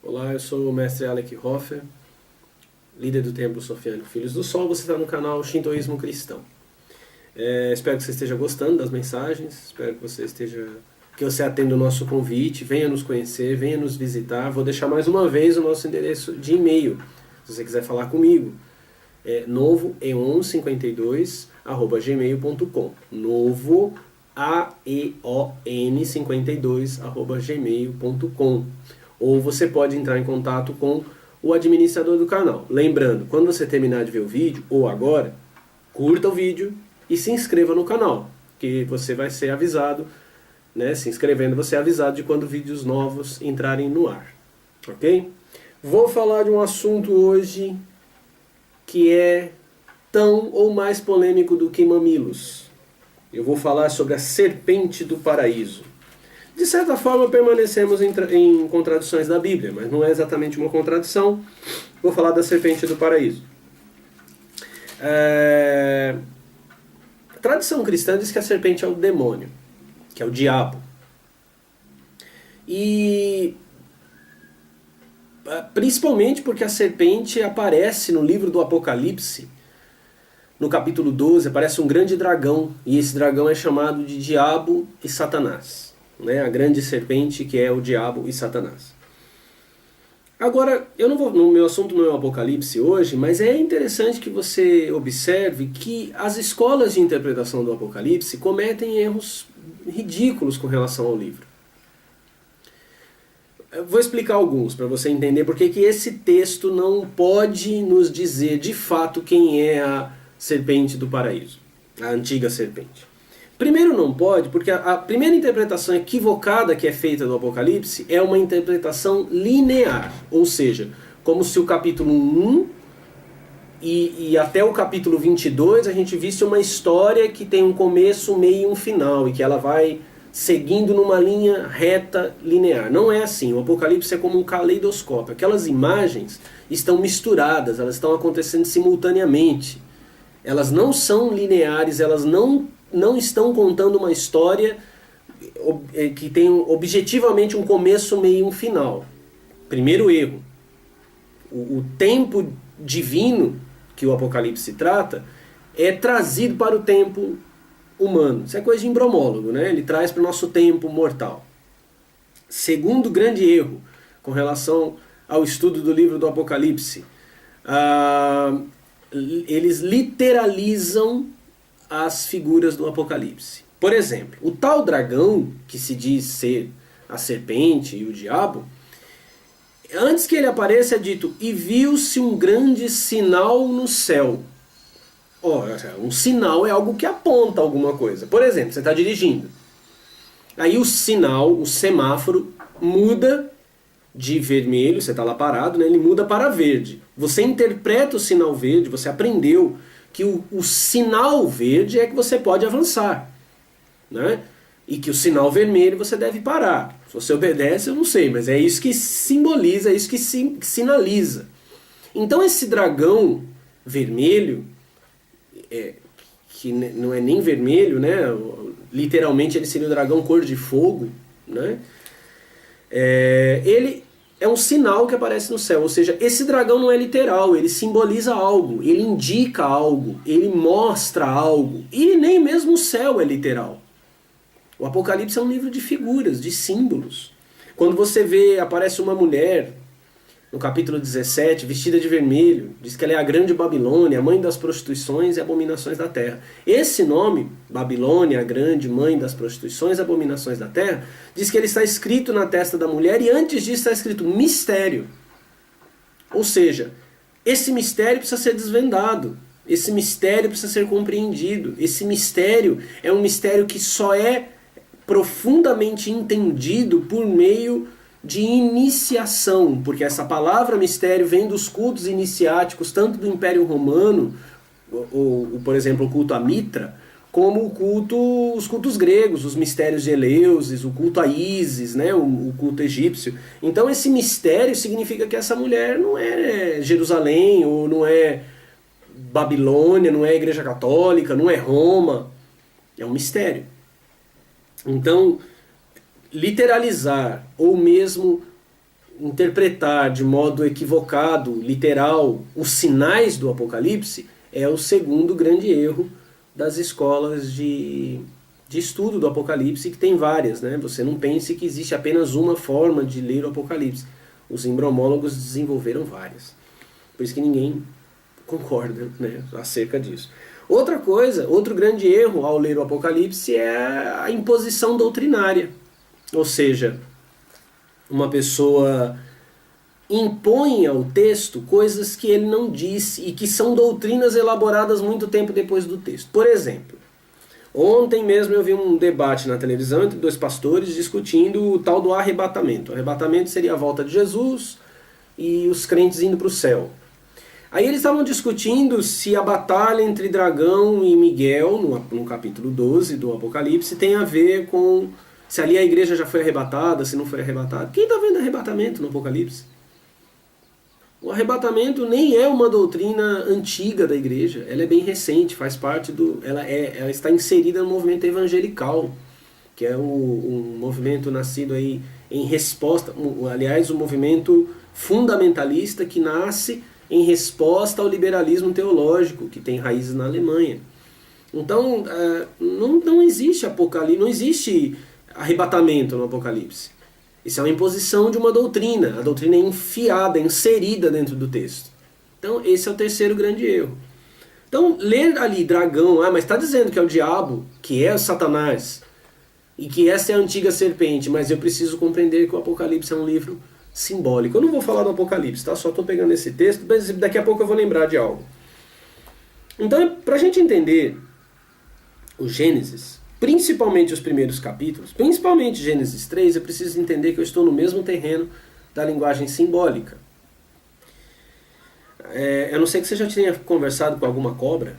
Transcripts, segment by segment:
Olá, eu sou o mestre Alec Hoffer, líder do Templo Sofiânico Filhos do Sol. Você está no canal Shintoísmo Cristão. Espero que você esteja gostando das mensagens, espero que você atenda o nosso convite, venha nos conhecer, venha nos visitar. Vou deixar mais uma vez o nosso endereço de e-mail, se você quiser falar comigo. É novoeon52@gmail.com. Novo AEON52@gmail.com. Ou você pode entrar em contato com o administrador do canal. Lembrando, quando você terminar de ver o vídeo, ou agora, curta o vídeo e se inscreva no canal, que você vai ser avisado, né? Se inscrevendo, você é avisado de quando vídeos novos entrarem no ar. Ok? Vou falar de um assunto hoje que é tão ou mais polêmico do que mamilos. Eu vou falar sobre a serpente do paraíso. De certa forma, permanecemos em contradições da Bíblia, mas não é exatamente uma contradição. Vou falar da serpente do paraíso. A tradição cristã diz que a serpente é o demônio, que é o diabo. E principalmente porque a serpente aparece no livro do Apocalipse, no capítulo 12, aparece um grande dragão, e esse dragão é chamado de Diabo e Satanás. Né, a grande serpente que é o diabo e Satanás. Agora, o meu assunto não é o Apocalipse hoje, mas é interessante que você observe que as escolas de interpretação do Apocalipse cometem erros ridículos com relação ao livro. Eu vou explicar alguns para você entender porque que esse texto não pode nos dizer de fato quem é a serpente do paraíso, a antiga serpente. Primeiro não pode, porque a primeira interpretação equivocada que é feita do Apocalipse é uma interpretação linear, ou seja, como se o capítulo 1 e até o capítulo 22 a gente visse uma história que tem um começo, um meio e um final, e que ela vai seguindo numa linha reta linear. Não é assim, o Apocalipse é como um caleidoscópio, aquelas imagens estão misturadas, elas estão acontecendo simultaneamente, elas não são lineares, elas não estão contando uma história que tem objetivamente um começo, meio e um final. Primeiro erro. O tempo divino que o Apocalipse trata é trazido para o tempo humano. Isso é coisa de embromólogo, né? Ele traz para o nosso tempo mortal. Segundo grande erro com relação ao estudo do livro do Apocalipse, eles literalizam as figuras do Apocalipse. Por exemplo, o tal dragão, que se diz ser a serpente e o diabo, antes que ele apareça é dito, e viu-se um grande sinal no céu. Um sinal é algo que aponta alguma coisa. Por exemplo, você está dirigindo. Aí o sinal, o semáforo, muda de vermelho, você está lá parado, né? Ele muda para verde. Você interpreta o sinal verde, você aprendeu que o sinal verde é que você pode avançar, né? E que o sinal vermelho você deve parar. Se você obedece, eu não sei, mas é isso que simboliza, é isso que sinaliza. Então esse dragão vermelho, que não é nem vermelho, né? Literalmente ele seria o dragão cor de fogo, né? Ele é um sinal que aparece no céu, ou seja, esse dragão não é literal, ele simboliza algo, ele indica algo, ele mostra algo, e nem mesmo o céu é literal. O Apocalipse é um livro de figuras, de símbolos. Quando você vê, aparece uma mulher, no capítulo 17, vestida de vermelho, diz que ela é a grande Babilônia, a mãe das prostituições e abominações da terra. Esse nome, Babilônia, a grande mãe das prostituições e abominações da terra, diz que ele está escrito na testa da mulher e antes disso está escrito mistério. Ou seja, esse mistério precisa ser desvendado, esse mistério precisa ser compreendido, esse mistério é um mistério que só é profundamente entendido por meio de iniciação, porque essa palavra mistério vem dos cultos iniciáticos, tanto do Império Romano, ou por exemplo, o culto a Mitra, como os cultos gregos, os mistérios de Eleusis, o culto a Ísis, né, o culto egípcio. Então esse mistério significa que essa mulher não é Jerusalém, ou não é Babilônia, não é Igreja Católica, não é Roma, é um mistério. Então, literalizar ou mesmo interpretar de modo equivocado, literal, os sinais do Apocalipse é o segundo grande erro das escolas de estudo do Apocalipse, que tem várias, né? Você não pense que existe apenas uma forma de ler o Apocalipse. Os embriomólogos desenvolveram várias. Por isso que ninguém concorda, né, acerca disso. Outra coisa, outro grande erro ao ler o Apocalipse é a imposição doutrinária. Ou seja, uma pessoa impõe ao texto coisas que ele não disse e que são doutrinas elaboradas muito tempo depois do texto. Por exemplo, ontem mesmo eu vi um debate na televisão entre dois pastores discutindo o tal do arrebatamento. O arrebatamento seria a volta de Jesus e os crentes indo para o céu. Aí eles estavam discutindo se a batalha entre Dragão e Miguel, no capítulo 12 do Apocalipse, tem a ver com se ali a igreja já foi arrebatada, se não foi arrebatada. Quem está vendo arrebatamento no Apocalipse? O arrebatamento nem é uma doutrina antiga da igreja, ela é bem recente, faz parte do... Ela está inserida no movimento evangelical, que é um movimento nascido aí em resposta, aliás, um movimento fundamentalista que nasce em resposta ao liberalismo teológico, que tem raízes na Alemanha. Então, não existe Apocalipse, não existe arrebatamento no Apocalipse. Isso é uma imposição de uma doutrina. A doutrina é enfiada, inserida dentro do texto. Então, esse é o terceiro grande erro. Então, ler ali dragão, mas está dizendo que é o diabo, que é o Satanás, e que essa é a antiga serpente, mas eu preciso compreender que o Apocalipse é um livro simbólico. Eu não vou falar do Apocalipse, tá? Só estou pegando esse texto, mas daqui a pouco eu vou lembrar de algo. Então, para a gente entender o Gênesis, principalmente os primeiros capítulos, principalmente Gênesis 3, eu preciso entender que eu estou no mesmo terreno da linguagem simbólica. Eu não sei que você já tenha conversado com alguma cobra,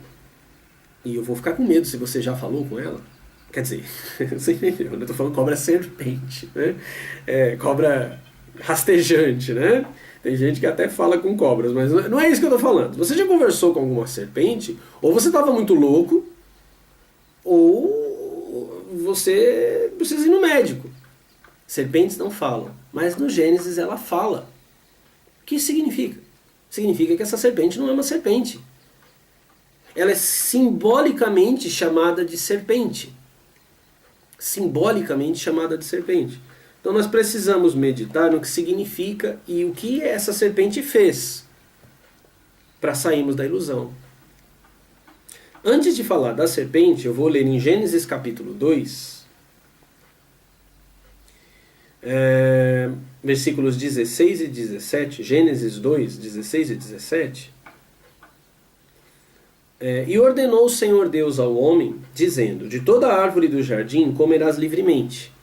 e eu vou ficar com medo se você já falou com ela. Quer dizer, você entendeu, eu estou falando cobra serpente, né? Cobra rastejante, né? Tem gente que até fala com cobras, mas não é isso que eu estou falando. Você já conversou com alguma serpente, ou você estava muito louco, ou você precisa ir no médico. Serpentes não falam, mas no Gênesis ela fala. O que isso significa? Significa que essa serpente não é uma serpente. Ela é simbolicamente chamada de serpente. Simbolicamente chamada de serpente. Então nós precisamos meditar no que significa e o que essa serpente fez para sairmos da ilusão. Antes de falar da serpente, eu vou ler em Gênesis capítulo 2, versículos 16 e 17, Gênesis 2, 16 e 17. E ordenou o Senhor Deus ao homem, dizendo: de toda a árvore do jardim comerás livremente,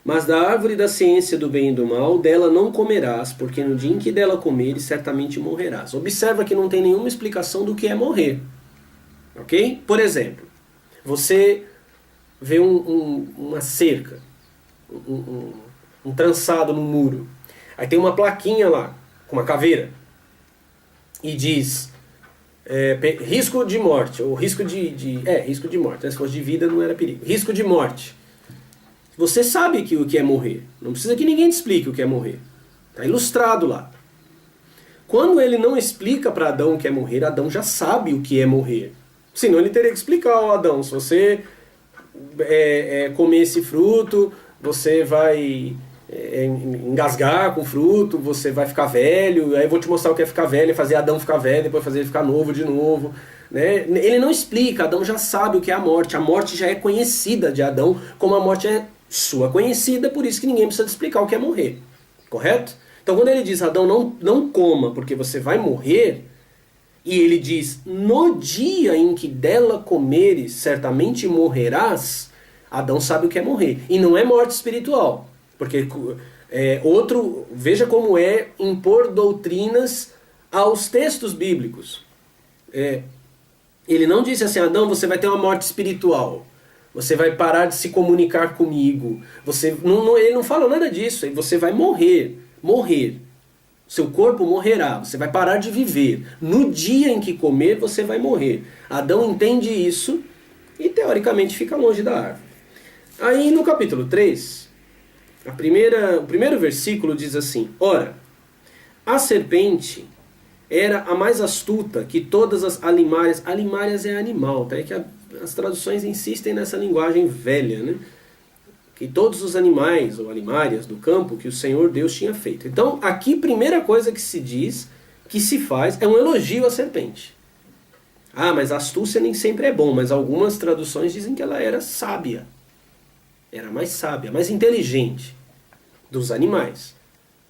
mas da árvore da ciência do bem e do mal, dela não comerás, porque no dia em que dela comeres, certamente morrerás. Observa que não tem nenhuma explicação do que é morrer. Ok? Por exemplo, você vê uma cerca, um trançado no muro. Aí tem uma plaquinha lá, com uma caveira, e diz... risco de morte, ou risco risco de morte, né? Se fosse de vida não era perigo. Risco de morte. Você sabe o que é morrer. Não precisa que ninguém te explique o que é morrer. Está ilustrado lá. Quando ele não explica para Adão o que é morrer, Adão já sabe o que é morrer. Senão ele teria que explicar ao Adão: se você comer esse fruto, você vai engasgar com o fruto, você vai ficar velho, aí eu vou te mostrar o que é ficar velho, fazer Adão ficar velho, depois fazer ele ficar novo de novo, né? Ele não explica, Adão já sabe o que é a morte já é conhecida de Adão, como a morte é sua conhecida, por isso que ninguém precisa explicar o que é morrer, correto? Então quando ele diz: Adão, não coma, porque você vai morrer, e ele diz: no dia em que dela comeres, certamente morrerás, Adão sabe o que é morrer, e não é morte espiritual. Porque veja como é impor doutrinas aos textos bíblicos. Ele não disse assim: Adão, você vai ter uma morte espiritual. Você vai parar de se comunicar comigo. Ele não fala nada disso. Você vai morrer. Morrer. Seu corpo morrerá. Você vai parar de viver. No dia em que comer, você vai morrer. Adão entende isso e teoricamente fica longe da árvore. Aí no capítulo 3... O primeiro versículo diz assim: Ora, a serpente era a mais astuta que todas as alimárias. Alimárias é animal, tá? É que as traduções insistem nessa linguagem velha, né? Que todos os animais ou alimárias do campo que o Senhor Deus tinha feito. Então, aqui, primeira coisa que se diz, que se faz, é um elogio à serpente. Ah, mas a astúcia nem sempre é bom, mas algumas traduções dizem que ela era sábia. Era mais sábia, mais inteligente dos animais,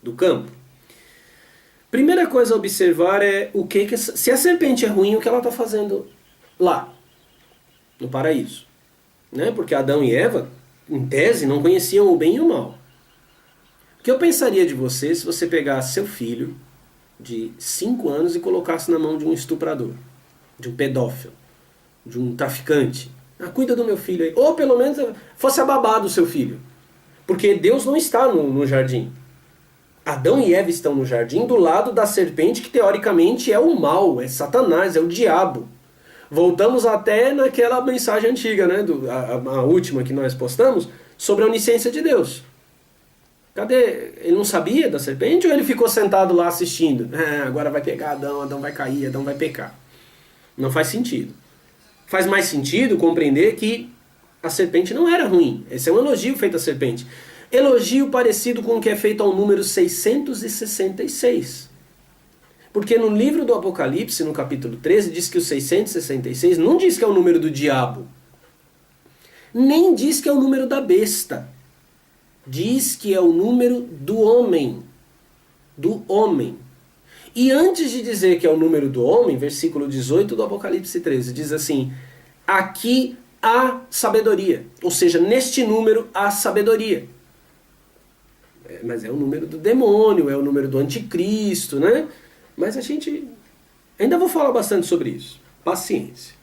do campo. Primeira coisa a observar é se a serpente é ruim, o que ela está fazendo lá, no paraíso. Né? Porque Adão e Eva, em tese, não conheciam o bem e o mal. O que eu pensaria de você se você pegasse seu filho de 5 anos e colocasse na mão de um estuprador, de um pedófilo, de um traficante? Ah, cuida do meu filho aí. Ou pelo menos fosse a babá do seu filho. Porque Deus não está no jardim. Adão e Eva estão no jardim do lado da serpente, que teoricamente é o mal, é Satanás, é o diabo. Voltamos até naquela mensagem antiga, né, a última que nós postamos, sobre a onisciência de Deus. Cadê? Ele não sabia da serpente ou ele ficou sentado lá assistindo? Agora vai pegar Adão, Adão vai cair, Adão vai pecar. Não faz sentido. Faz mais sentido compreender que a serpente não era ruim. Esse é um elogio feito à serpente. Elogio parecido com o que é feito ao número 666. Porque no livro do Apocalipse, no capítulo 13, diz que o 666 não diz que é o número do diabo. Nem diz que é o número da besta. Diz que é o número do homem. Do homem. E antes de dizer que é o número do homem, versículo 18 do Apocalipse 13, diz assim: aqui há sabedoria. Ou seja, neste número há sabedoria. Mas é o número do demônio, é o número do anticristo, né? Mas a gente... ainda vou falar bastante sobre isso. Paciência.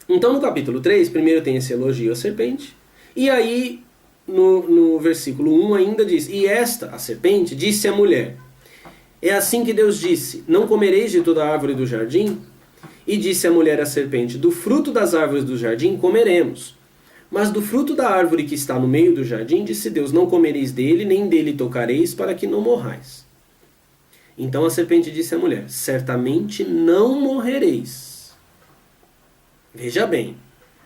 Então no capítulo 3, primeiro tem esse elogio à serpente. E aí, no versículo 1 ainda diz: e esta, a serpente, disse à mulher: é assim que Deus disse, não comereis de toda a árvore do jardim? E disse a mulher à serpente: do fruto das árvores do jardim comeremos. Mas do fruto da árvore que está no meio do jardim, disse Deus: não comereis dele, nem dele tocareis, para que não morrais. Então a serpente disse à mulher: certamente não morrereis. Veja bem,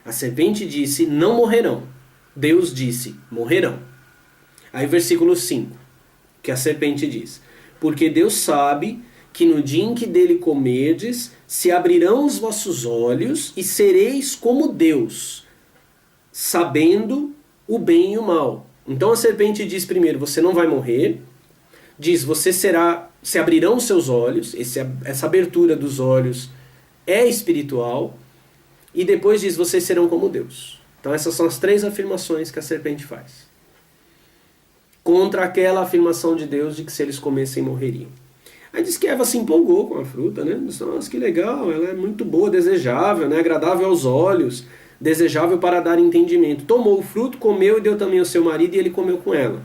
a serpente disse: não morrerão. Deus disse: morrerão. Aí versículo 5, que a serpente diz: porque Deus sabe que no dia em que dele comerdes, se abrirão os vossos olhos e sereis como Deus, sabendo o bem e o mal. Então a serpente diz primeiro: você não vai morrer. Diz: se abrirão os seus olhos. Essa abertura dos olhos é espiritual. E depois diz: vocês serão como Deus. Então essas são as 3 afirmações que a serpente faz. Contra aquela afirmação de Deus de que se eles comessem morreriam. Aí diz que Eva se empolgou com a fruta, né? Diz: nossa, que legal, ela é muito boa, desejável, né? Agradável aos olhos, desejável para dar entendimento. Tomou o fruto, comeu e deu também ao seu marido, e ele comeu com ela.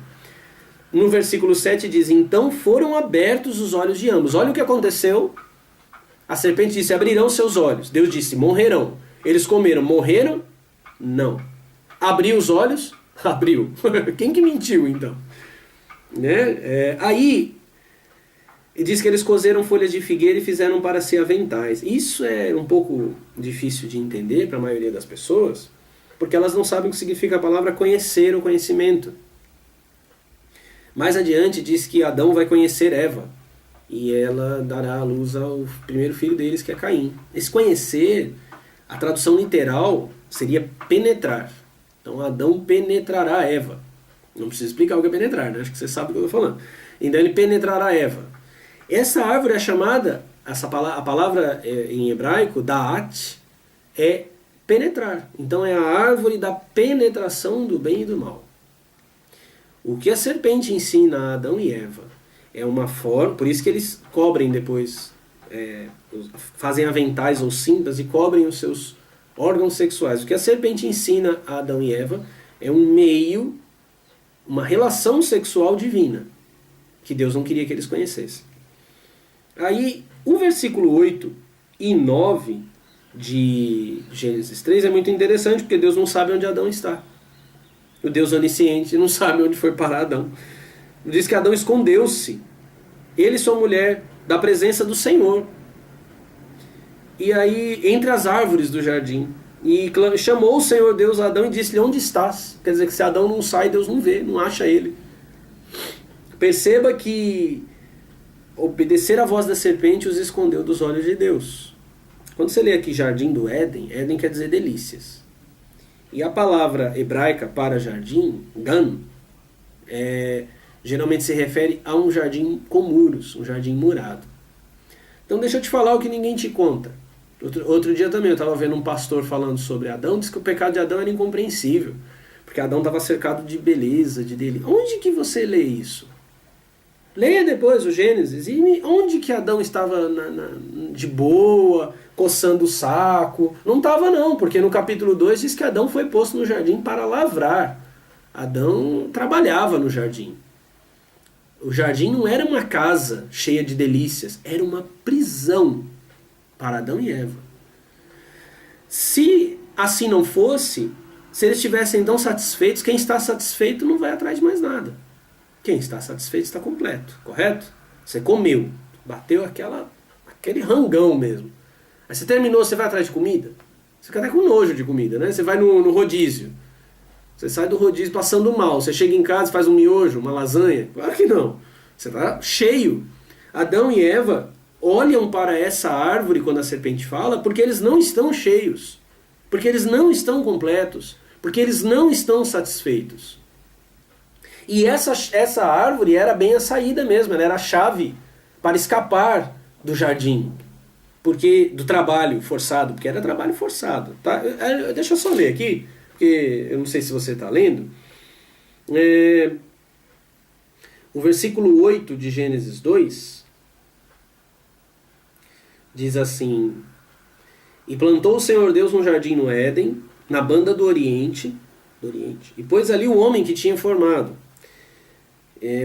No versículo 7 diz: então foram abertos os olhos de ambos. Olha o que aconteceu. A serpente disse: abrirão seus olhos. Deus disse: morrerão. Eles comeram, morreram? Não. Abriu os olhos? Abriu. Quem que mentiu então? Né? Aí diz que eles cozeram folhas de figueira e fizeram para si aventais. Isso é um pouco difícil de entender para a maioria das pessoas, porque elas não sabem o que significa a palavra conhecer ou conhecimento. Mais adiante diz que Adão vai conhecer Eva, e ela dará à luz ao primeiro filho deles, que é Caim. Esse conhecer, a tradução literal seria penetrar. Então Adão penetrará Eva. Não precisa explicar o que é penetrar, né? Acho que você sabe o que eu estou falando. Então ele penetrará Eva. Essa árvore é chamada, a palavra em hebraico, da'at, é penetrar. Então é a árvore da penetração do bem e do mal. O que a serpente ensina a Adão e Eva é uma forma, por isso que eles cobrem depois, fazem aventais ou cintas e cobrem os seus órgãos sexuais. O que a serpente ensina a Adão e Eva é um meio, uma relação sexual divina, que Deus não queria que eles conhecessem. Aí, o versículo 8 e 9 de Gênesis 3 é muito interessante, porque Deus não sabe onde Adão está. O Deus onisciente não sabe onde foi parar Adão. Diz que Adão escondeu-se, ele e sua mulher, da presença do Senhor. E aí, entre as árvores do jardim. E chamou o Senhor Deus a Adão e disse-lhe: onde estás? Quer dizer que se Adão não sai, Deus não vê, não acha ele. Perceba que obedecer à voz da serpente os escondeu dos olhos de Deus. Quando você lê aqui jardim do Éden, Éden quer dizer delícias. E a palavra hebraica para jardim, gan, geralmente se refere a um jardim com muros, um jardim murado. Então deixa eu te falar o que ninguém te conta. Outro dia também eu estava vendo um pastor falando sobre Adão, disse que o pecado de Adão era incompreensível, porque Adão estava cercado de beleza, de delícia. Onde que você lê isso? Leia depois o Gênesis, e onde que Adão estava de boa, coçando o saco? Não estava não, porque no capítulo 2 diz que Adão foi posto no jardim para lavrar. Adão trabalhava no jardim. O jardim não era uma casa cheia de delícias, era uma prisão para Adão e Eva. Se assim não fosse, se eles estivessem tão satisfeitos, quem está satisfeito não vai atrás de mais nada. Quem está satisfeito está completo, correto? Você comeu, bateu aquele rangão mesmo. Aí você terminou, você vai atrás de comida? Você fica até com nojo de comida, né? Você vai no rodízio. Você sai do rodízio passando mal. Você chega em casa e faz um miojo, uma lasanha. Claro que não. Você está cheio. Adão e Eva olham para essa árvore quando a serpente fala, porque eles não estão cheios. Porque eles não estão completos. Porque eles não estão satisfeitos. E essa árvore era bem a saída mesmo, ela era a chave para escapar do jardim, do trabalho forçado, porque era trabalho forçado. Tá? Deixa eu só ler aqui, porque eu não sei se você está lendo. O versículo 8 de Gênesis 2 diz assim: e plantou o Senhor Deus um jardim no Éden, na banda do Oriente, e pôs ali o homem que tinha formado.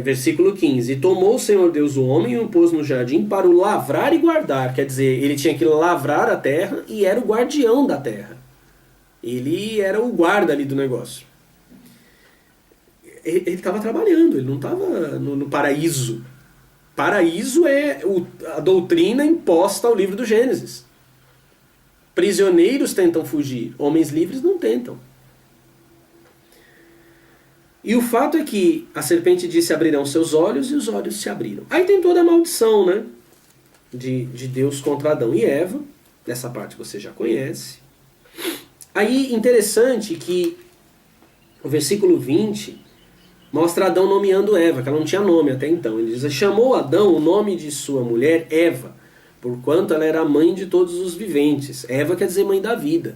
Versículo 15: e tomou o Senhor Deus o homem e o pôs no jardim para o lavrar e guardar. Quer dizer, ele tinha que lavrar a terra e era o guardião da terra. Ele era o guarda ali do negócio. Ele estava trabalhando, ele não estava no paraíso. Paraíso é a doutrina imposta ao livro do Gênesis. Prisioneiros tentam fugir, homens livres não tentam. E o fato é que a serpente disse: abrirão seus olhos, e os olhos se abriram. Aí tem toda a maldição, né? De Deus contra Adão e Eva. Essa parte você já conhece. Aí, interessante que o versículo 20 mostra Adão nomeando Eva, que ela não tinha nome até então. Ele diz: chamou Adão o nome de sua mulher Eva, porquanto ela era a mãe de todos os viventes. Eva quer dizer mãe da vida.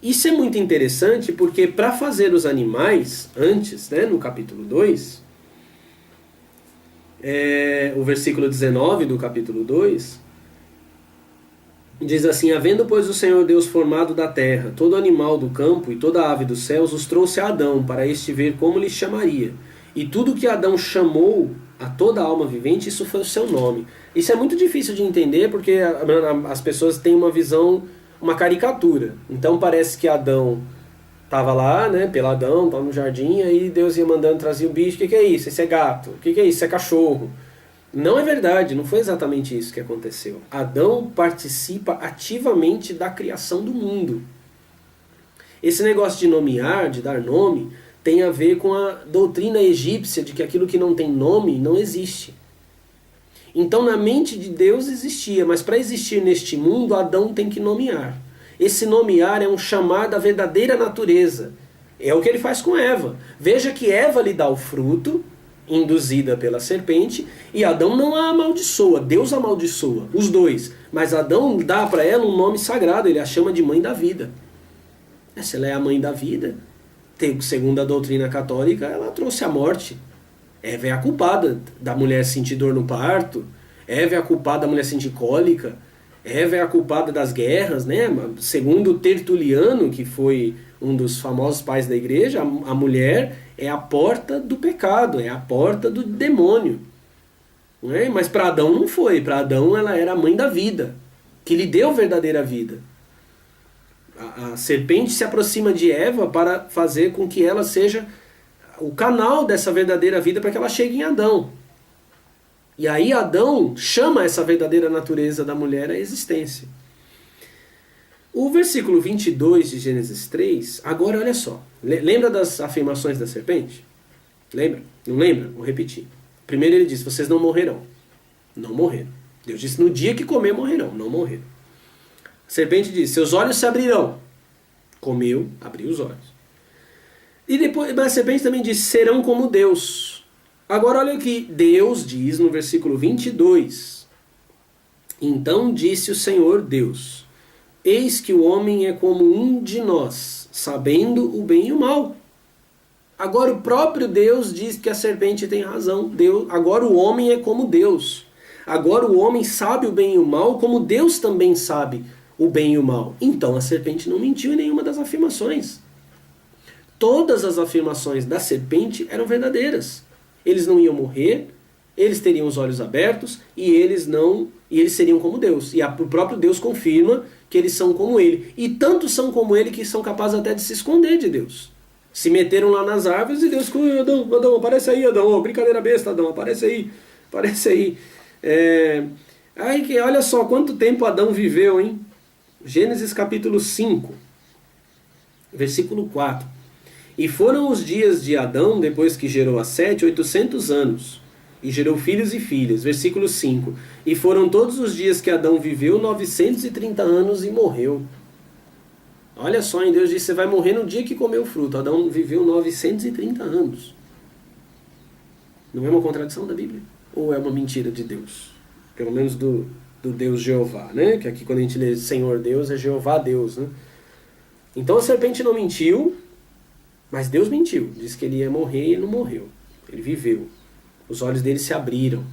Isso é muito interessante porque para fazer os animais, antes, né, no capítulo 2, o versículo 19 do capítulo 2, diz assim: havendo, pois, o Senhor Deus formado da terra todo animal do campo e toda ave dos céus, os trouxe a Adão, para este ver como lhe chamaria. E tudo que Adão chamou a toda alma vivente, isso foi o seu nome. Isso é muito difícil de entender porque as pessoas têm uma visão, uma caricatura. Então parece que Adão estava lá, né, peladão, estava no jardim, aí Deus ia mandando trazer o bicho. O que é isso? Esse é gato. O que é isso? Isso é cachorro. Não é verdade, não foi exatamente isso que aconteceu. Adão participa ativamente da criação do mundo. Esse negócio de nomear, de dar nome, tem a ver com a doutrina egípcia de que aquilo que não tem nome não existe. Então na mente de Deus existia, mas para existir neste mundo, Adão tem que nomear. Esse nomear é um chamar da verdadeira natureza. É o que ele faz com Eva. Veja que Eva lhe dá o fruto, induzida pela serpente, e Adão não a amaldiçoa, Deus amaldiçoa, os dois. Mas Adão dá para ela um nome sagrado, ele a chama de mãe da vida. Se ela é a mãe da vida, segundo a doutrina católica, ela trouxe a morte. Eva é a culpada da mulher sentir dor no parto, Eva é a culpada da mulher sentir cólica, Eva é a culpada das guerras, né? Segundo Tertuliano, que foi um dos famosos pais da igreja, a mulher é a porta do pecado, é a porta do demônio. Né? Mas para Adão não foi. Para Adão ela era a mãe da vida, que lhe deu verdadeira vida. A serpente se aproxima de Eva para fazer com que ela seja o canal dessa verdadeira vida para que ela chegue em Adão. E aí Adão chama essa verdadeira natureza da mulher à existência. O versículo 22 de Gênesis 3, agora olha só. Lembra das afirmações da serpente? Lembra? Não lembra? Vou repetir. Primeiro ele diz, vocês não morrerão. Não morreram. Deus disse, no dia que comer morrerão. Não morreram. A serpente diz, seus olhos se abrirão. Comeu, abriu os olhos. E depois a serpente também diz, serão como Deus. Agora olha o que Deus diz no versículo 22. Então disse o Senhor Deus, eis que o homem é como um de nós, sabendo o bem e o mal. Agora o próprio Deus diz que a serpente tem razão. Agora o homem é como Deus. Agora o homem sabe o bem e o mal, como Deus também sabe o bem e o mal. Então a serpente não mentiu em nenhuma das afirmações. Todas as afirmações da serpente eram verdadeiras. Eles não iam morrer, eles teriam os olhos abertos e eles seriam como Deus. E o próprio Deus confirma que eles são como ele. E tanto são como ele que são capazes até de se esconder de Deus. Se meteram lá nas árvores e Deus falou, Adão, aparece aí, Adão. Oh, brincadeira besta, Adão, aparece aí. Olha só quanto tempo Adão viveu, hein? Gênesis capítulo 5, versículo 4. E foram os dias de Adão, depois que gerou a Sete, 800 anos. E gerou filhos e filhas. Versículo 5. E foram todos os dias que Adão viveu 930 anos e morreu. Olha só, hein? Deus disse, você vai morrer no dia que comeu o fruto. Adão viveu 930 anos. Não é uma contradição da Bíblia? Ou é uma mentira de Deus? Pelo menos do Deus Jeová, né? Que aqui quando a gente lê Senhor Deus, é Jeová Deus, né? Então a serpente não mentiu, mas Deus mentiu. Disse que ele ia morrer e ele não morreu. Ele viveu. Os olhos dele se abriram.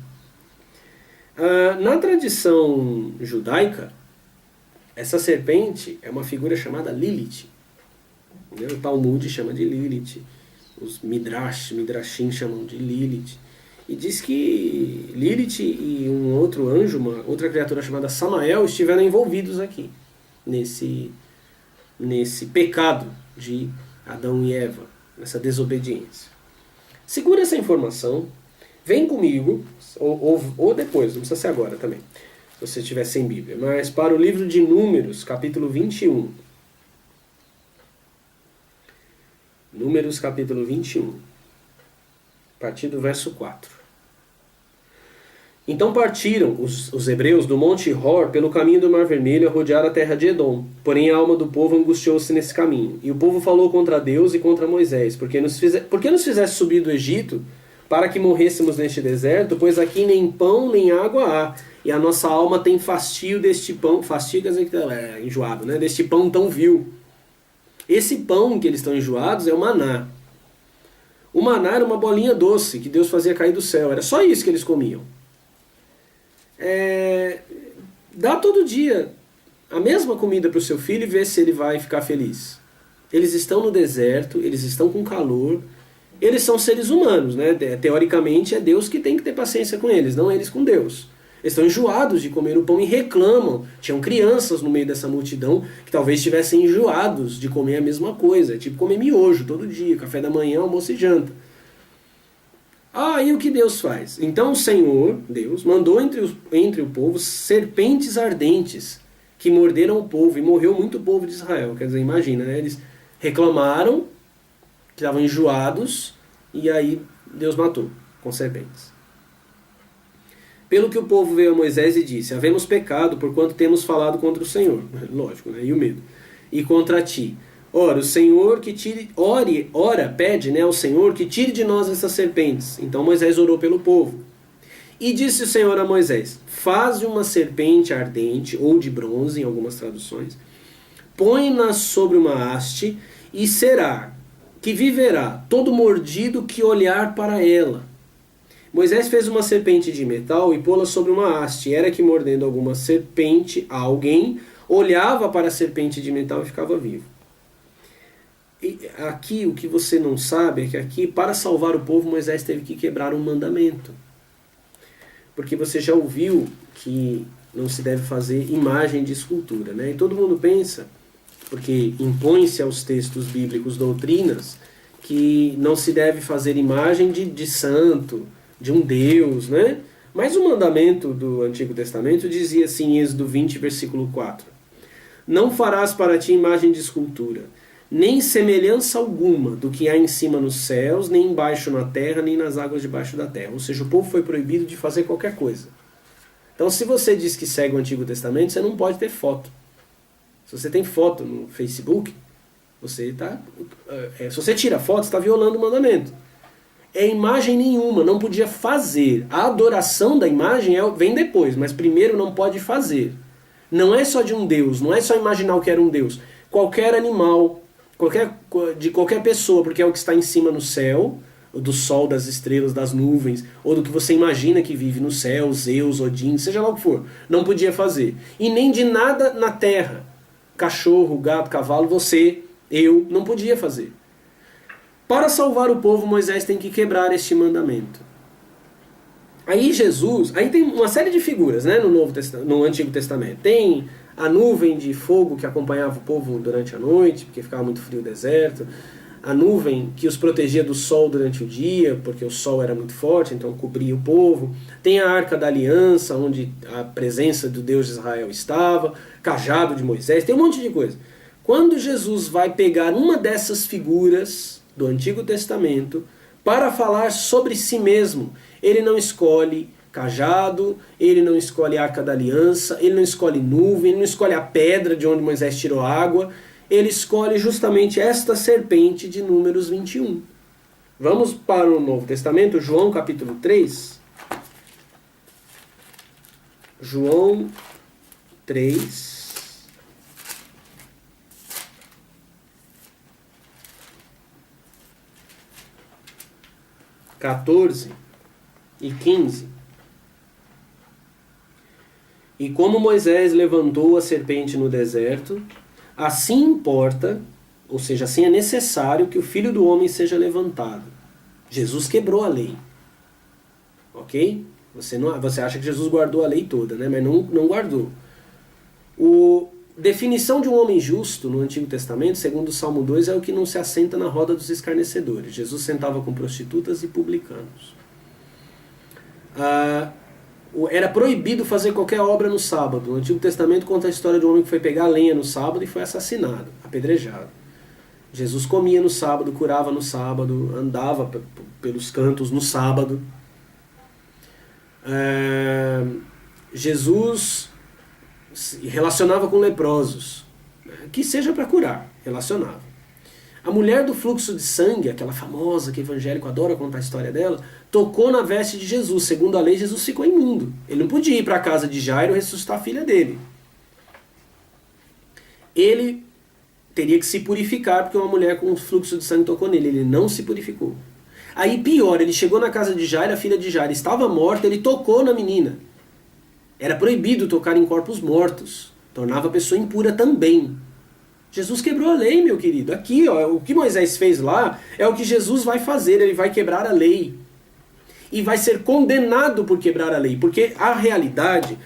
Na tradição judaica, essa serpente é uma figura chamada Lilith. O Talmud chama de Lilith. Os Midrashim chamam de Lilith. E diz que Lilith e um outro anjo, uma outra criatura chamada Samael, estiveram envolvidos aqui, nesse pecado de Adão e Eva, nessa desobediência. Segura essa informação, vem comigo, ou depois, não precisa ser agora também, se você estiver sem Bíblia, mas para o livro de Números, capítulo 21. Números, capítulo 21. A partir do verso 4. Então partiram os hebreus do monte Hor pelo caminho do Mar Vermelho a rodear a terra de Edom. Porém a alma do povo angustiou-se nesse caminho. E o povo falou contra Deus e contra Moisés. Por que nos fizeste subir do Egito para que morrêssemos neste deserto? Pois aqui nem pão nem água há. E a nossa alma tem fastio deste pão. Fastio quer dizer que é enjoado, né? Deste pão tão vil. Esse pão que eles estão enjoados é o maná. O maná era uma bolinha doce que Deus fazia cair do céu. Era só isso que eles comiam. Dá todo dia a mesma comida para o seu filho e vê se ele vai ficar feliz. Eles estão no deserto, eles estão com calor, eles são seres humanos, né? Teoricamente é Deus que tem que ter paciência com eles, não eles com Deus. Eles estão enjoados de comer o pão e reclamam. Tinham crianças no meio dessa multidão que talvez estivessem enjoados de comer a mesma coisa, tipo comer miojo todo dia, café da manhã, almoço e janta. E o que Deus faz? Então o Senhor, Deus, mandou entre o povo serpentes ardentes que morderam o povo, e morreu muito o povo de Israel. Quer dizer, imagina, né? Eles reclamaram que estavam enjoados, e aí Deus matou com serpentes. Pelo que o povo veio a Moisés e disse, havemos pecado porquanto temos falado contra o Senhor. Lógico, né? E o medo. E contra ti. Ora, o Senhor que tire... pede, né, ao Senhor que tire de nós essas serpentes. Então Moisés orou pelo povo. E disse o Senhor a Moisés, faze uma serpente ardente, ou de bronze, em algumas traduções, põe-na sobre uma haste, e será que viverá todo mordido que olhar para ela. Moisés fez uma serpente de metal e pô-la sobre uma haste. Era que mordendo alguma serpente, alguém olhava para a serpente de metal e ficava vivo. E aqui o que você não sabe é que aqui, para salvar o povo, Moisés teve que quebrar um mandamento. Porque você já ouviu que não se deve fazer imagem de escultura, né? E todo mundo pensa porque impõe-se aos textos bíblicos doutrinas que não se deve fazer imagem de santo, de um Deus, né? Mas o mandamento do Antigo Testamento dizia assim em Êxodo 20, versículo 4: Não farás para ti imagem de escultura, nem semelhança alguma do que há em cima nos céus, nem embaixo na terra, nem nas águas debaixo da terra. Ou seja, o povo foi proibido de fazer qualquer coisa. Então, se você diz que segue o Antigo Testamento, você não pode ter foto. Se você tem foto no Facebook, se você tira foto, você está violando o mandamento. É imagem nenhuma, não podia fazer. A adoração da imagem vem depois, mas primeiro não pode fazer. Não é só de um Deus, não é só imaginar o que era um Deus. Qualquer animal, de qualquer pessoa, porque é o que está em cima no céu, do sol, das estrelas, das nuvens, ou do que você imagina que vive no céu, Zeus, Odin, seja lá o que for, não podia fazer. E nem de nada na terra. Cachorro, gato, cavalo, eu não podia fazer. Para salvar o povo, Moisés tem que quebrar este mandamento. Aí tem uma série de figuras, né, no Antigo Testamento. Tem a nuvem de fogo que acompanhava o povo durante a noite, porque ficava muito frio o deserto. A nuvem que os protegia do sol durante o dia, porque o sol era muito forte, então cobria o povo. Tem a Arca da Aliança, onde a presença do Deus de Israel estava. Cajado de Moisés, tem um monte de coisa. Quando Jesus vai pegar uma dessas figuras do Antigo Testamento para falar sobre si mesmo, ele não escolhe cajado, ele não escolhe a Arca da Aliança, ele não escolhe nuvem, ele não escolhe a pedra de onde Moisés tirou água, ele escolhe justamente esta serpente de Números 21. Vamos para o Novo Testamento, João capítulo 3. João 3. 14 e 15. E como Moisés levantou a serpente no deserto, assim importa, ou seja, assim é necessário que o Filho do Homem seja levantado. Jesus quebrou a lei. Ok? Você acha que Jesus guardou a lei toda, né? Mas não guardou. Definição de um homem justo no Antigo Testamento, segundo o Salmo 2, é o que não se assenta na roda dos escarnecedores. Jesus sentava com prostitutas e publicanos. Era proibido fazer qualquer obra no sábado. O Antigo Testamento conta a história de um homem que foi pegar lenha no sábado e foi assassinado, apedrejado. Jesus comia no sábado, curava no sábado, andava pelos cantos no sábado. Jesus se relacionava com leprosos, que seja para curar, relacionava. A mulher do fluxo de sangue, aquela famosa que o evangélico adora contar a história dela, tocou na veste de Jesus. Segundo a lei, Jesus ficou imundo. Ele não podia ir para a casa de Jairo ressuscitar a filha dele. Ele teria que se purificar porque uma mulher com fluxo de sangue tocou nele. Ele não se purificou. Aí pior, ele chegou na casa de Jairo, a filha de Jairo estava morta, ele tocou na menina. Era proibido tocar em corpos mortos. Tornava a pessoa impura também. Jesus quebrou a lei, meu querido. Aqui, ó, o que Moisés fez lá é o que Jesus vai fazer. Ele vai quebrar a lei. E vai ser condenado por quebrar a lei. Porque a realidade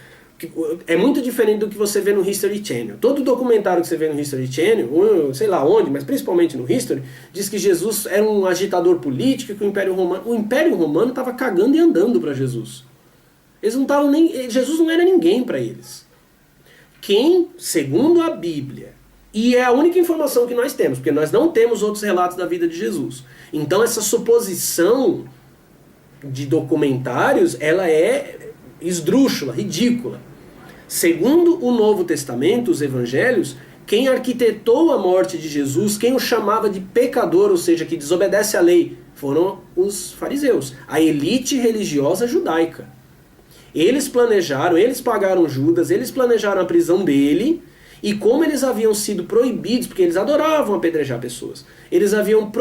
é muito diferente do que você vê no History Channel. Todo documentário que você vê no History Channel, ou sei lá onde, mas principalmente no History, diz que Jesus era um agitador político, que o Império Romano estava cagando e andando para Jesus. Eles não estavam nem. Jesus não era ninguém para eles. Quem, segundo a Bíblia, e é a única informação que nós temos, porque nós não temos outros relatos da vida de Jesus. Então essa suposição de documentários, ela é esdrúxula, ridícula. Segundo o Novo Testamento, os evangelhos, quem arquitetou a morte de Jesus, quem o chamava de pecador, ou seja, que desobedece à lei, foram os fariseus, a elite religiosa judaica. Eles planejaram, eles pagaram Judas, eles planejaram a prisão dele, e como eles haviam sido proibidos, porque eles adoravam apedrejar pessoas, eles haviam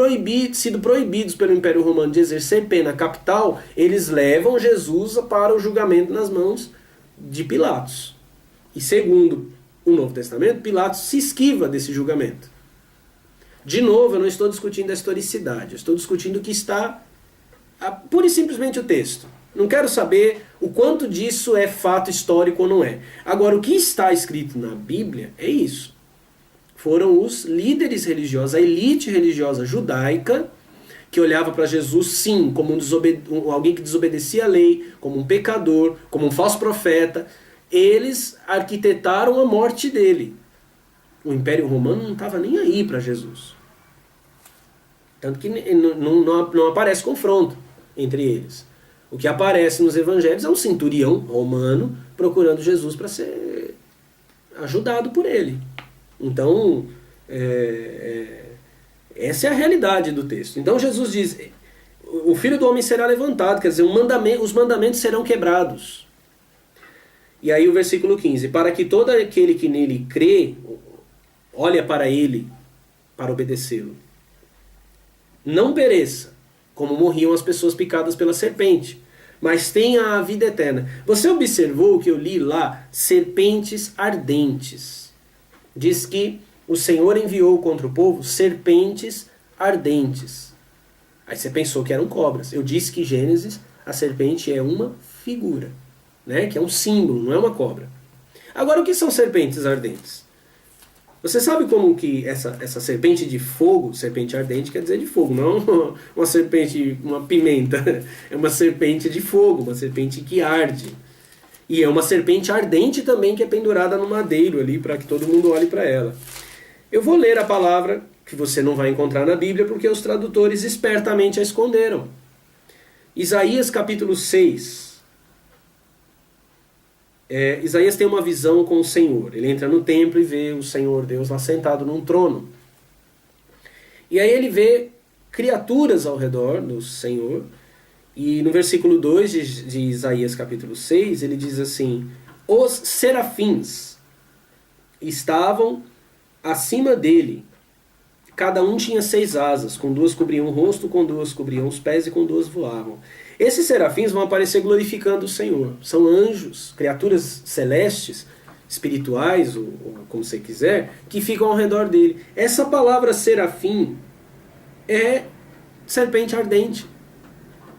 sido proibidos pelo Império Romano de exercer pena capital, eles levam Jesus para o julgamento nas mãos de Pilatos. E segundo o Novo Testamento, Pilatos se esquiva desse julgamento. De novo, eu não estou discutindo a historicidade, eu estou discutindo o que está, pura e simplesmente o texto. Não quero saber o quanto disso é fato histórico ou não é. Agora, o que está escrito na Bíblia é isso. foram os líderes religiosos, a elite religiosa judaica, que olhava para Jesus, sim, como alguém que desobedecia a lei, como um pecador, como um falso profeta. Eles arquitetaram a morte dele. O Império Romano não estava nem aí para Jesus. Tanto que não aparece confronto entre eles. O que aparece nos evangelhos é um centurião romano procurando Jesus para ser ajudado por ele. Então, essa é a realidade do texto. Então Jesus diz, o Filho do Homem será levantado, quer dizer, os mandamentos serão quebrados. E aí o versículo 15, para que todo aquele que nele crê, olha para ele, para obedecê-lo, não pereça, como morriam as pessoas picadas pela serpente, mas tenha a vida eterna. Você observou que eu li lá, serpentes ardentes. Diz que o Senhor enviou contra o povo serpentes ardentes. Aí você pensou que eram cobras. Eu disse que Gênesis, a serpente é uma figura, né? Que é um símbolo, não é uma cobra. Agora, o que são serpentes ardentes? Você sabe como que essa serpente de fogo, serpente ardente quer dizer de fogo, não uma serpente, uma pimenta. É uma serpente de fogo, uma serpente que arde. E é uma serpente ardente também que é pendurada no madeiro ali para que todo mundo olhe para ela. Eu vou ler a palavra que você não vai encontrar na Bíblia porque os tradutores espertamente a esconderam. Isaías capítulo 6. Isaías tem uma visão com o Senhor. Ele entra no templo e vê o Senhor Deus lá sentado num trono. E aí ele vê criaturas ao redor do Senhor. E no versículo 2 de Isaías capítulo 6, ele diz assim: os serafins estavam acima dele. Cada um tinha 6 asas, com 2 cobriam o rosto, com 2 cobriam os pés e com 2 voavam. Esses serafins vão aparecer glorificando o Senhor. São anjos, criaturas celestes, espirituais, ou como você quiser, que ficam ao redor dele. Essa palavra serafim é serpente ardente.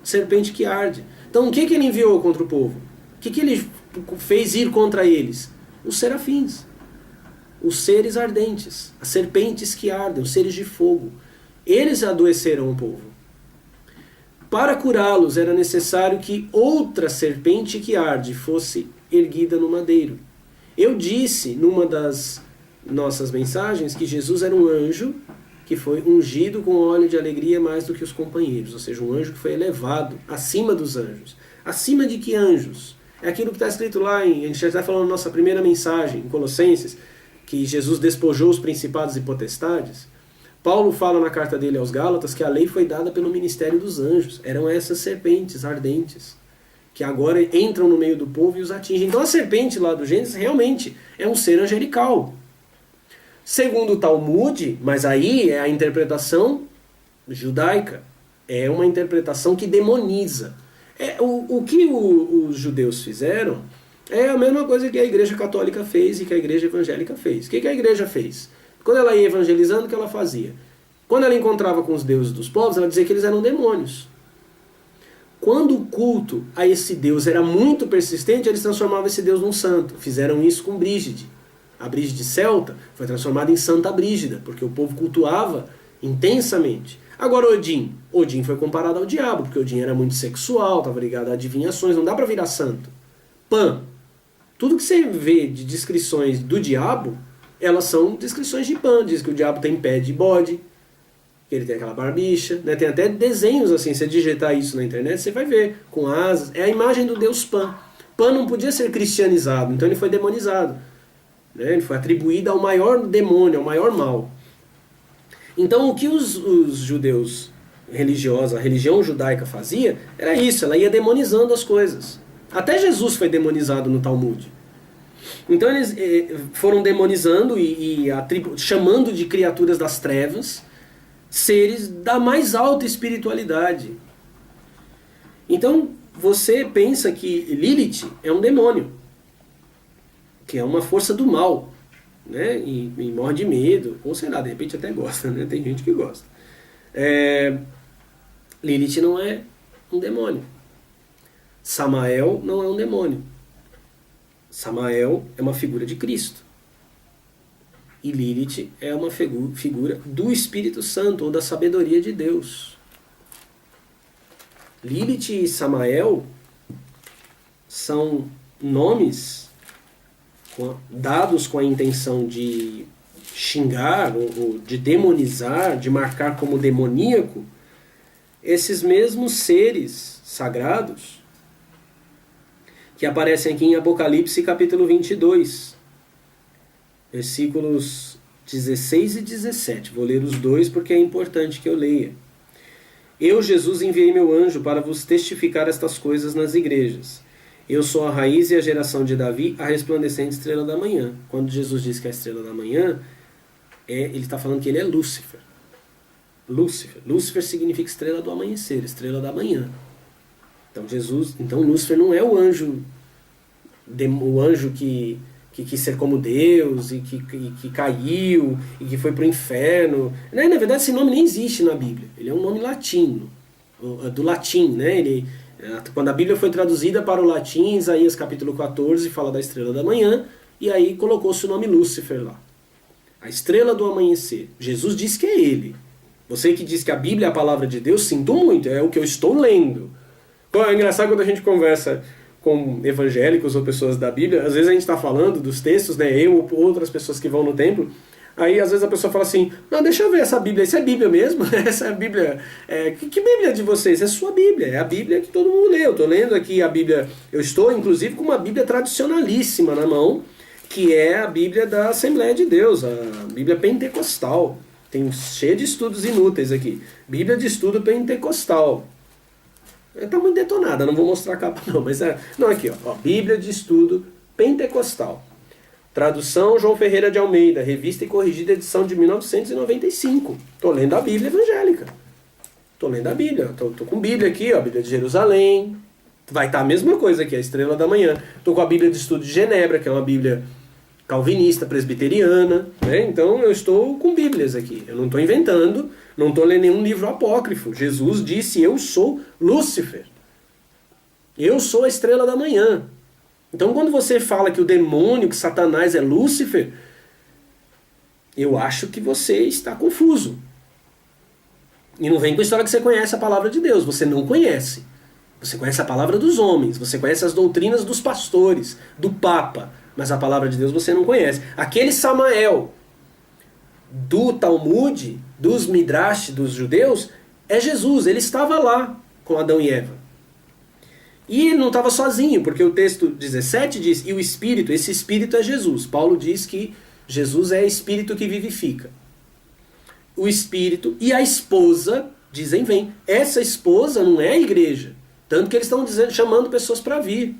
Serpente que arde. Então o que ele enviou contra o povo? O que ele fez ir contra eles? Os serafins. Os seres ardentes. As serpentes que ardem, os seres de fogo. Eles adoeceram o povo. Para curá-los era necessário que outra serpente que arde fosse erguida no madeiro. Eu disse numa das nossas mensagens que Jesus era um anjo que foi ungido com óleo de alegria mais do que os companheiros, ou seja, um anjo que foi elevado acima dos anjos. Acima de que anjos? É aquilo que está escrito lá, a gente já está falando na nossa primeira mensagem, em Colossenses, que Jesus despojou os principados e potestades. Paulo fala na carta dele aos Gálatas que a lei foi dada pelo ministério dos anjos. Eram essas serpentes ardentes, que agora entram no meio do povo e os atingem. Então a serpente lá do Gênesis realmente é um ser angelical. Segundo o Talmud, mas aí é a interpretação judaica, é uma interpretação que demoniza. O que os judeus fizeram é a mesma coisa que a igreja católica fez e que a igreja evangélica fez. O que a igreja fez? Quando ela ia evangelizando, o que ela fazia? Quando ela encontrava com os deuses dos povos, ela dizia que eles eram demônios. Quando o culto a esse Deus era muito persistente, eles transformavam esse Deus num santo. Fizeram isso com Brígide. A Brígide celta foi transformada em Santa Brígida, porque o povo cultuava intensamente. Agora Odin foi comparado ao diabo, porque Odin era muito sexual, estava ligado a adivinhações, não dá para virar santo. Pan. Tudo que você vê de descrições do diabo, elas são descrições de Pan. Diz que o diabo tem pé de bode, que ele tem aquela barbicha, né? Tem até desenhos assim, se você digitar isso na internet, você vai ver, com asas. É a imagem do deus Pan. Pan não podia ser cristianizado, então ele foi demonizado. Né? Ele foi atribuído ao maior demônio, ao maior mal. Então o que os judeus religiosos, a religião judaica fazia, era isso, ela ia demonizando as coisas. Até Jesus foi demonizado no Talmud. Então eles foram demonizando e chamando de criaturas das trevas, seres da mais alta espiritualidade. Então você pensa que Lilith é um demônio, que é uma força do mal, né? E morre de medo, ou sei lá, de repente até gosta, né? Tem gente que gosta. Lilith não é um demônio. Samael não é um demônio. Samael é uma figura de Cristo. E Lilith é uma figura do Espírito Santo, ou da sabedoria de Deus. Lilith e Samael são nomes dados com a intenção de xingar ou de demonizar, de marcar como demoníaco, esses mesmos seres sagrados que aparecem aqui em Apocalipse capítulo 22, versículos 16 e 17. Vou ler os dois porque é importante que eu leia. Eu, Jesus, enviei meu anjo para vos testificar estas coisas nas igrejas. Eu sou a raiz e a geração de Davi, a resplandecente estrela da manhã. Quando Jesus diz que é a estrela da manhã, ele está falando que ele é Lúcifer. Lúcifer significa estrela do amanhecer, estrela da manhã. Então Lúcifer não é o anjo que quis ser como Deus e que caiu e que foi para o inferno. Na verdade, esse nome nem existe na Bíblia. Ele é um nome latino, do latim, né? Quando a Bíblia foi traduzida para o latim, Isaías capítulo 14 fala da estrela da manhã, e aí colocou-se o nome Lúcifer lá. A estrela do amanhecer. Jesus disse que é ele. Você que diz que a Bíblia é a palavra de Deus, sinto muito, é o que eu estou lendo. É engraçado quando a gente conversa com evangélicos ou pessoas da Bíblia, às vezes a gente está falando dos textos, né, eu ou outras pessoas que vão no templo, aí às vezes a pessoa fala assim, não, deixa eu ver essa Bíblia, isso é Bíblia mesmo? Essa é a Bíblia, que Bíblia de vocês? É sua Bíblia, é a Bíblia que todo mundo lê. Eu estou lendo aqui a Bíblia, eu estou inclusive com uma Bíblia tradicionalíssima na mão, que é a Bíblia da Assembleia de Deus, a Bíblia Pentecostal. Tem cheio de estudos inúteis aqui. Bíblia de estudo pentecostal. Está muito detonada, não vou mostrar a capa não, mas não, aqui, ó, Bíblia de estudo pentecostal. Tradução João Ferreira de Almeida, revista e corrigida, edição de 1995. Estou lendo a Bíblia evangélica. Estou lendo a Bíblia. Estou com Bíblia aqui, ó, Bíblia de Jerusalém. Vai estar a mesma coisa aqui, a Estrela da Manhã. Estou com a Bíblia de Estudo de Genebra, que é uma Bíblia calvinista, presbiteriana, né? Então eu estou com Bíblias aqui. Eu não estou inventando, não estou lendo nenhum livro apócrifo. Jesus disse, eu sou Lúcifer. Eu sou a estrela da manhã. Então quando você fala que o demônio, que Satanás é Lúcifer, eu acho que você está confuso. E não vem com a história que você conhece a palavra de Deus. Você não conhece. Você conhece a palavra dos homens, você conhece as doutrinas dos pastores, do Papa, mas a palavra de Deus você não conhece. Aquele Samael do Talmud, dos Midrash, dos judeus, é Jesus. Ele estava lá com Adão e Eva. E ele não estava sozinho, porque o texto 17 diz, e o Espírito, esse Espírito é Jesus. Paulo diz que Jesus é Espírito que vivifica. O Espírito e a esposa dizem vem. Essa esposa não é a igreja. Tanto que eles estão chamando pessoas para vir.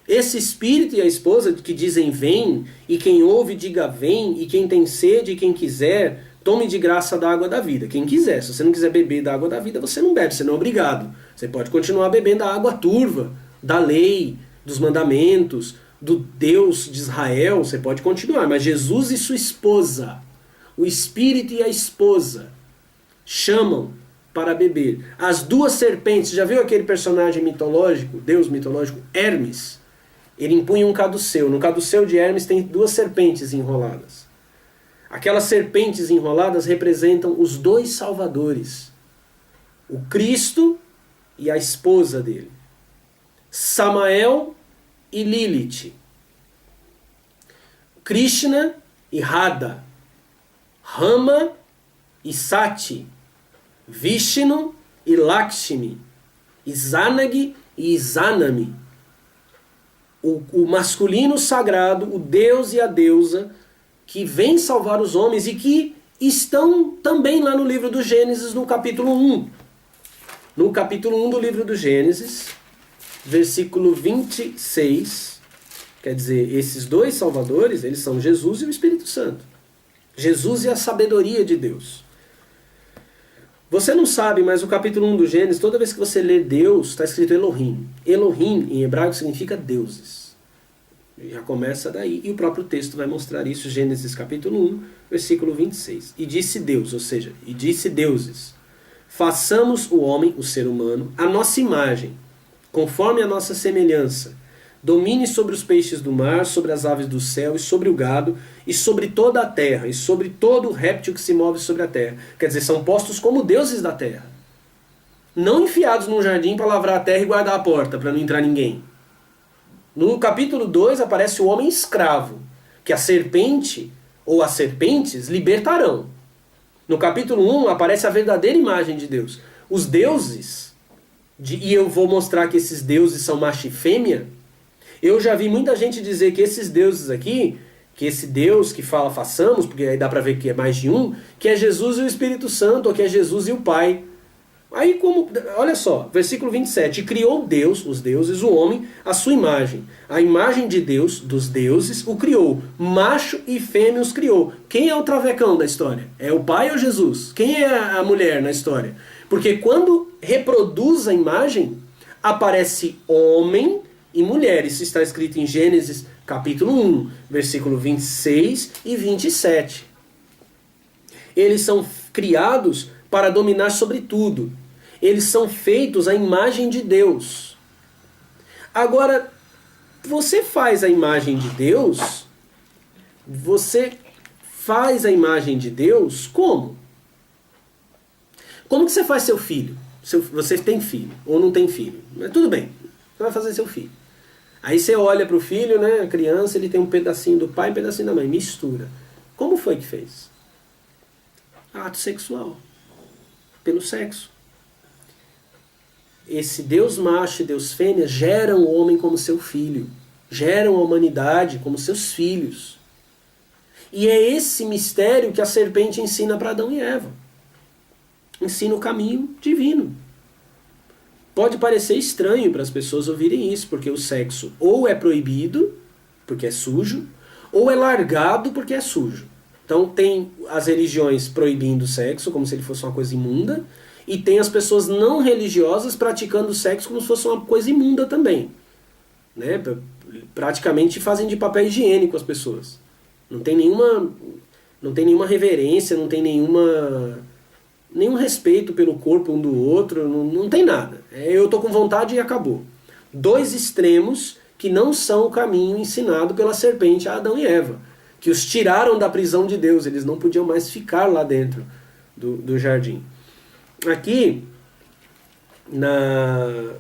Esse Espírito e a esposa que dizem vem, e quem ouve diga vem, e quem tem sede e quem quiser, tome de graça da água da vida. Quem quiser. Se você não quiser beber da água da vida, você não bebe, você não é obrigado. Você pode continuar bebendo a água turva, da lei, dos mandamentos, do Deus de Israel, você pode continuar. Mas Jesus e sua esposa, o Espírito e a esposa, chamam para beber. As duas serpentes, já viu aquele personagem mitológico, Deus mitológico, Hermes? Ele impunha um caduceu. No caduceu de Hermes tem duas serpentes enroladas. Aquelas serpentes enroladas representam os dois salvadores. O Cristo e a esposa dele. Samael e Lilith. Krishna e Radha. Rama e Sati. Vishnu e Lakshmi. Izanagi e Izanami. O masculino sagrado, o Deus e a deusa, que vem salvar os homens e que estão também lá no livro do Gênesis, no capítulo 1. No capítulo 1 do livro do Gênesis, versículo 26, quer dizer, esses dois salvadores, eles são Jesus e o Espírito Santo. Jesus e a sabedoria de Deus. Você não sabe, mas o capítulo 1 do Gênesis, toda vez que você lê Deus, está escrito Elohim. Elohim, em hebraico, significa deuses. Já começa daí, e o próprio texto vai mostrar isso, Gênesis capítulo 1, versículo 26. E disse Deus, ou seja, e disse deuses, façamos o homem, o ser humano, a nossa imagem, conforme a nossa semelhança. domine sobre os peixes do mar, sobre as aves do céu, e sobre o gado, e sobre toda a terra, e sobre todo réptil que se move sobre a terra. Quer dizer, são postos como deuses da terra. Não enfiados num jardim para lavrar a terra e guardar a porta, para não entrar ninguém. No capítulo 2 aparece o homem escravo, que a serpente ou as serpentes libertarão. No capítulo 1 aparece a verdadeira imagem de Deus. Os deuses, e eu vou mostrar que esses deuses são macho e fêmea. Eu já vi muita gente dizer que esses deuses aqui, que esse Deus que fala façamos, porque aí dá para ver que é mais de um, que é Jesus e o Espírito Santo, ou que é Jesus e o Pai. Aí como, olha só, versículo 27, e criou Deus, os deuses, o homem, a sua imagem. A imagem de Deus, dos deuses, o criou. Macho e fêmea os criou. Quem é o travecão da história? É o pai ou Jesus? Quem é a mulher na história? Porque quando reproduz a imagem, aparece homem e mulher. Isso está escrito em Gênesis capítulo 1, versículo 26 e 27. Eles são criados para dominar sobre tudo. Eles são feitos à imagem de Deus. Agora, você faz a imagem de Deus? Você faz a imagem de Deus como? Como que você faz seu filho? Você tem filho ou não tem filho? Mas tudo bem, você vai fazer seu filho. Aí você olha para o filho, né, a criança, ele tem um pedacinho do pai e um pedacinho da mãe, mistura. Como foi que fez? Ato sexual. Pelo sexo. Esse Deus macho e Deus fêmea geram o homem como seu filho. Geram a humanidade como seus filhos. E é esse mistério que a serpente ensina para Adão e Eva. Ensina o caminho divino. Pode parecer estranho para as pessoas ouvirem isso, porque o sexo ou é proibido, porque é sujo, ou é largado porque é sujo. Então tem as religiões proibindo o sexo, como se ele fosse uma coisa imunda, e tem as pessoas não religiosas praticando o sexo como se fosse uma coisa imunda também. Né? Praticamente fazem de papel higiênico as pessoas. Não tem nenhuma reverência, não tem nenhum respeito pelo corpo um do outro, não tem nada. Eu tô com vontade e acabou. Dois extremos que não são o caminho ensinado pela serpente a Adão e Eva, que os tiraram da prisão de Deus, eles não podiam mais ficar lá dentro do jardim. Aqui, na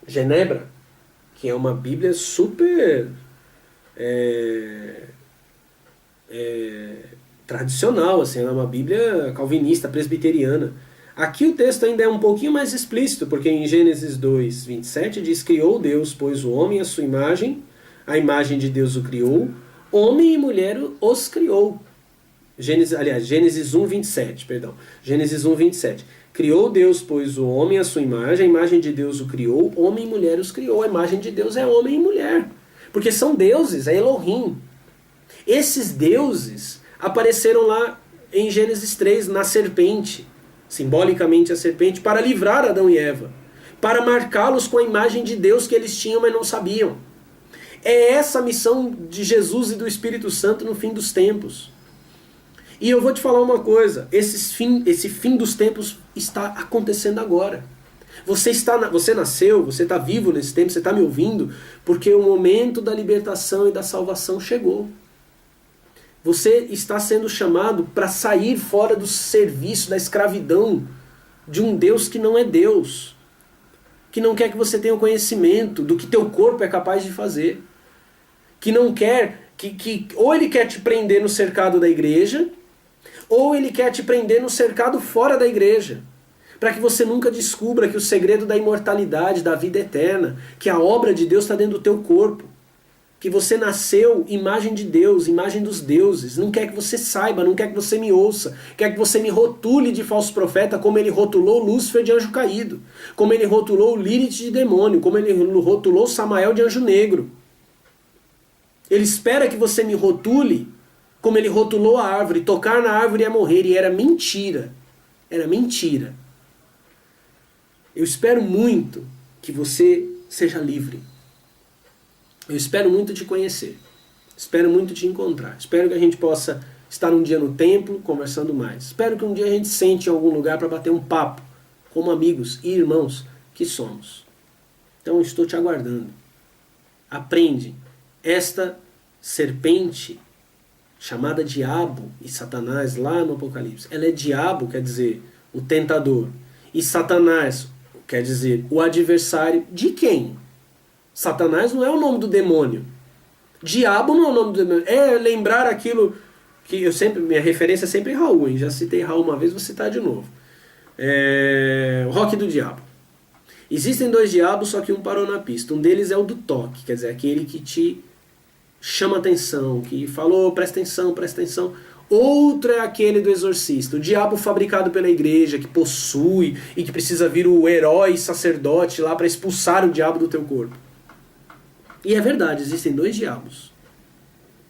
Genebra, que é uma Bíblia super tradicional, assim, ela é uma Bíblia calvinista, presbiteriana. Aqui o texto ainda é um pouquinho mais explícito, porque em Gênesis 2, 27 diz: criou Deus, pois o homem à sua imagem, a imagem de Deus o criou, homem e mulher os criou. Gênesis 1, 27, perdão. Gênesis 1, 27. Criou Deus, pois o homem à sua imagem, a imagem de Deus o criou, homem e mulher os criou. A imagem de Deus é homem e mulher. Porque são deuses, é Elohim. Esses deuses apareceram lá em Gênesis 3, na serpente, simbolicamente a serpente, para livrar Adão e Eva, para marcá-los com a imagem de Deus que eles tinham, mas não sabiam. É essa a missão de Jesus e do Espírito Santo no fim dos tempos. E eu vou te falar uma coisa, esse fim dos tempos está acontecendo agora. Você nasceu, você está vivo nesse tempo, você está me ouvindo, porque o momento da libertação e da salvação chegou. Você está sendo chamado para sair fora do serviço, da escravidão de um Deus que não é Deus, que não quer que você tenha o conhecimento do que teu corpo é capaz de fazer, que não quer, ou ele quer te prender no cercado da igreja, ou ele quer te prender no cercado fora da igreja, para que você nunca descubra que o segredo da imortalidade, da vida eterna, que a obra de Deus está dentro do teu corpo, que você nasceu imagem de Deus, imagem dos deuses, não quer que você saiba, não quer que você me ouça, quer que você me rotule de falso profeta, como ele rotulou Lúcifer de anjo caído, como ele rotulou Lilith de demônio, como ele rotulou Samael de anjo negro. Ele espera que você me rotule como ele rotulou a árvore, tocar na árvore é morrer, e era mentira. Era mentira. Eu espero muito que você seja livre. Eu espero muito te conhecer. Espero muito te encontrar. Espero que a gente possa estar um dia no templo conversando mais. Espero que um dia a gente sente em algum lugar para bater um papo, como amigos e irmãos que somos. Então eu estou te aguardando. aprende, esta serpente, chamada diabo e Satanás lá no Apocalipse, ela é diabo, quer dizer, o tentador, e Satanás, quer dizer, o adversário de quem? Satanás não é o nome do demônio. Diabo não é o nome do demônio. É lembrar aquilo que eu sempre, minha referência é sempre Raul, hein? Já citei Raul uma vez, vou citar de novo. O Rock do Diabo. Existem dois diabos, só que um parou na pista. Um deles é o do toque, quer dizer, aquele que te chama atenção, que falou, presta atenção, presta atenção. Outro é aquele do exorcista, o diabo fabricado pela igreja, que possui e que precisa vir o herói sacerdote lá para expulsar o diabo do teu corpo. E é verdade, existem dois diabos.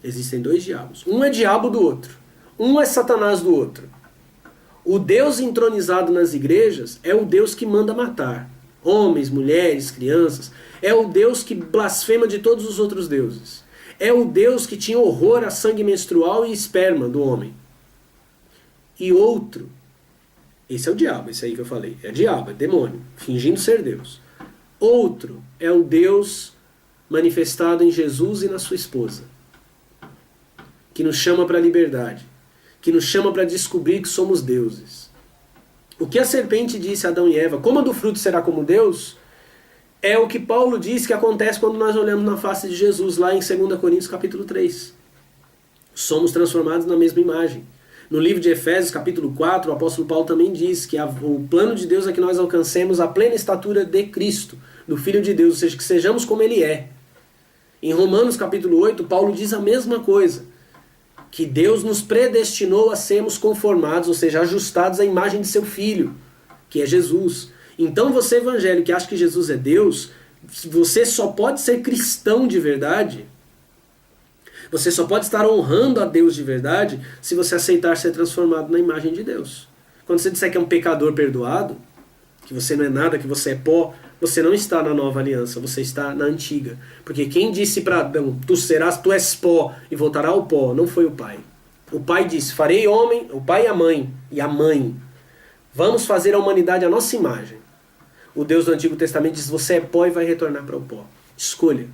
Existem dois diabos. Um é diabo do outro. Um é Satanás do outro. O Deus entronizado nas igrejas é o Deus que manda matar. Homens, mulheres, crianças. É o Deus que blasfema de todos os outros deuses. É o Deus que tinha horror a sangue menstrual e esperma do homem. E outro, esse é o diabo, esse aí que eu falei. É diabo, é demônio, fingindo ser Deus. Outro é o Deus manifestado em Jesus e na sua esposa, que nos chama para a liberdade, que nos chama para descobrir que somos deuses. O que a serpente disse a Adão e Eva, coma do fruto será como Deus, é o que Paulo diz que acontece quando nós olhamos na face de Jesus, lá em 2 Coríntios capítulo 3. Somos transformados na mesma imagem. No livro de Efésios capítulo 4, o apóstolo Paulo também diz que o plano de Deus é que nós alcancemos a plena estatura de Cristo, do Filho de Deus, ou seja, que sejamos como Ele é. Em Romanos capítulo 8, Paulo diz a mesma coisa, que Deus nos predestinou a sermos conformados, ou seja, ajustados à imagem de seu Filho, que é Jesus. Então você, evangélico, que acha que Jesus é Deus, você só pode ser cristão de verdade, você só pode estar honrando a Deus de verdade se você aceitar ser transformado na imagem de Deus. Quando você disser que é um pecador perdoado, que você não é nada, que você é pó, você não está na nova aliança, você está na antiga. Porque quem disse para Adão, tu és pó e voltará ao pó, não foi o pai. O pai disse, farei homem, o pai e a mãe. Vamos fazer a humanidade à nossa imagem. O Deus do Antigo Testamento diz, você é pó e vai retornar para o pó. Escolha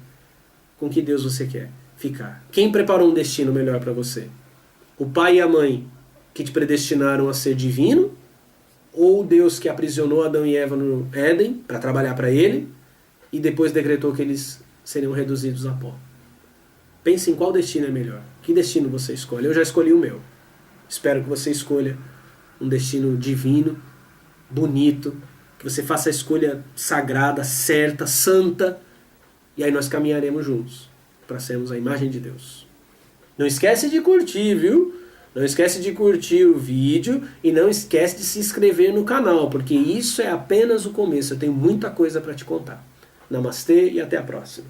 com que Deus você quer ficar. Quem preparou um destino melhor para você? O pai e a mãe que te predestinaram a ser divino? Ou o Deus que aprisionou Adão e Eva no Éden para trabalhar para ele e depois decretou que eles seriam reduzidos a pó? Pense em qual destino é melhor. Que destino você escolhe? Eu já escolhi o meu. Espero que você escolha um destino divino, bonito, que você faça a escolha sagrada, certa, santa, e aí nós caminharemos juntos para sermos a imagem de Deus. Não esquece de curtir, viu? Não esquece de curtir o vídeo e não esquece de se inscrever no canal, porque isso é apenas o começo. Eu tenho muita coisa para te contar. Namastê e até a próxima.